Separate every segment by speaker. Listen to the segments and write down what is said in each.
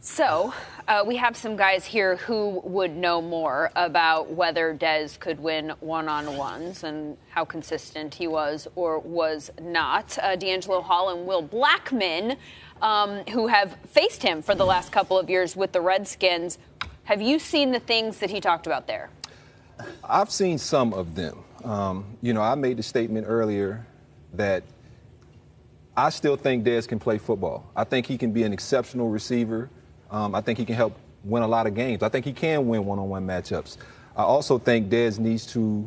Speaker 1: So we have some guys here who would know more about whether Dez could win one-on-ones and how consistent he was or was not. D'Angelo Hall and Will Blackman, who have faced him for the last couple of years with the Redskins. Have you seen the things that he talked about there?
Speaker 2: I've seen some of them. I made the statement earlier that I still think Dez can play football. I think he can be an exceptional receiver. I think he can help win a lot of games. I think he can win one-on-one matchups. I also think Dez needs to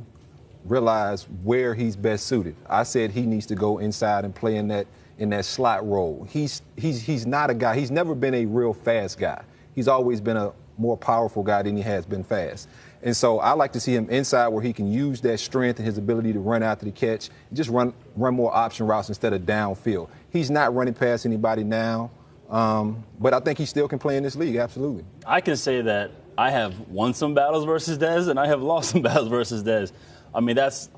Speaker 2: realize where he's best suited. I said he needs to go inside and play in that slot role. He's not a guy. He's never been a real fast guy. He's always been a more powerful guy than he has been fast. And so I like to see him inside where he can use that strength and his ability to run after the catch, and just run more option routes instead of downfield. He's not running past anybody now. But I think he still can play in this league, absolutely.
Speaker 3: I can say that I have won some battles versus Dez, and I have lost some battles versus Dez. I mean, that's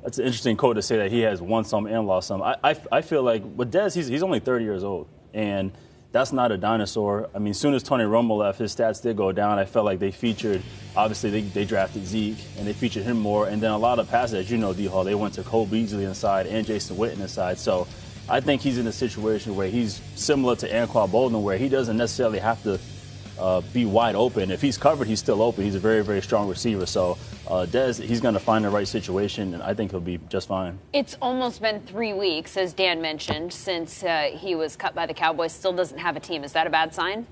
Speaker 3: an interesting quote to say that he has won some and lost some. I feel like with Dez, he's only 30 years old, and that's not a dinosaur. I mean, as soon as Tony Romo left, his stats did go down. I felt like they featured, obviously, they drafted Zeke, and they featured him more. And then a lot of passes, as you know, D-Hall, they went to Cole Beasley inside and Jason Witten inside. So I think he's in a situation where he's similar to Anquan Bolden, where he doesn't necessarily have to be wide open. If he's covered, he's still open. He's a very, very strong receiver. So Dez, he's going to find the right situation, and I think he'll be just fine.
Speaker 1: It's almost been 3 weeks, as Dan mentioned, since he was cut by the Cowboys. Still doesn't have a team. Is that a bad sign?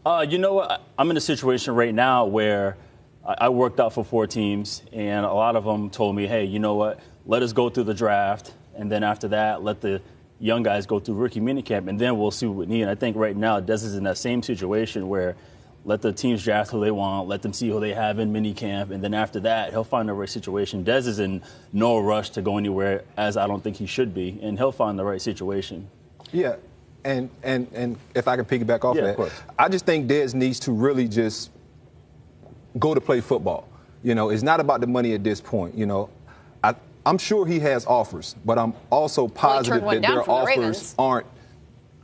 Speaker 3: You know what? I'm in a situation right now where I worked out for 4 teams, and a lot of them told me, hey, you know what? Let us go through the draft, and then after that, let the young guys go through rookie minicamp, and then we'll see what we need. And I think right now, Dez is in that same situation where let the teams draft who they want, let them see who they have in minicamp, and then after that, he'll find the right situation. Dez is in no rush to go anywhere, as I don't think he should be, and he'll find the right situation.
Speaker 2: Yeah, and if I can piggyback off that, I just think Dez needs to really just go to play football. It's not about the money at this point. I'm sure he has offers, but I'm also positive that their offers aren't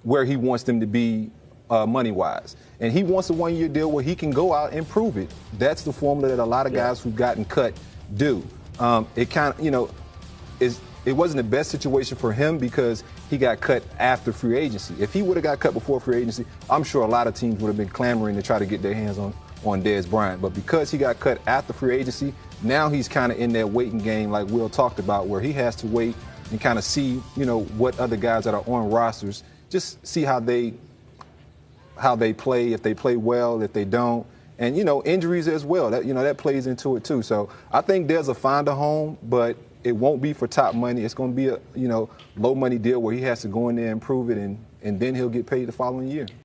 Speaker 2: where he wants them to be money-wise. And he wants a one-year deal where he can go out and prove it. That's the formula that a lot of guys who've gotten cut do. It kind of, it wasn't the best situation for him because he got cut after free agency. If he would have got cut before free agency, I'm sure a lot of teams would have been clamoring to try to get their hands on Dez Bryant. But because he got cut after free agency, now he's kind of in that waiting game like Will talked about, where he has to wait and kind of see, what other guys that are on rosters, just see how they play, if they play well, if they don't. And, injuries as well. That plays into it too. So I think Dez will find a home, but it won't be for top money. It's going to be a, low money deal where he has to go in there and prove it, and then he'll get paid the following year.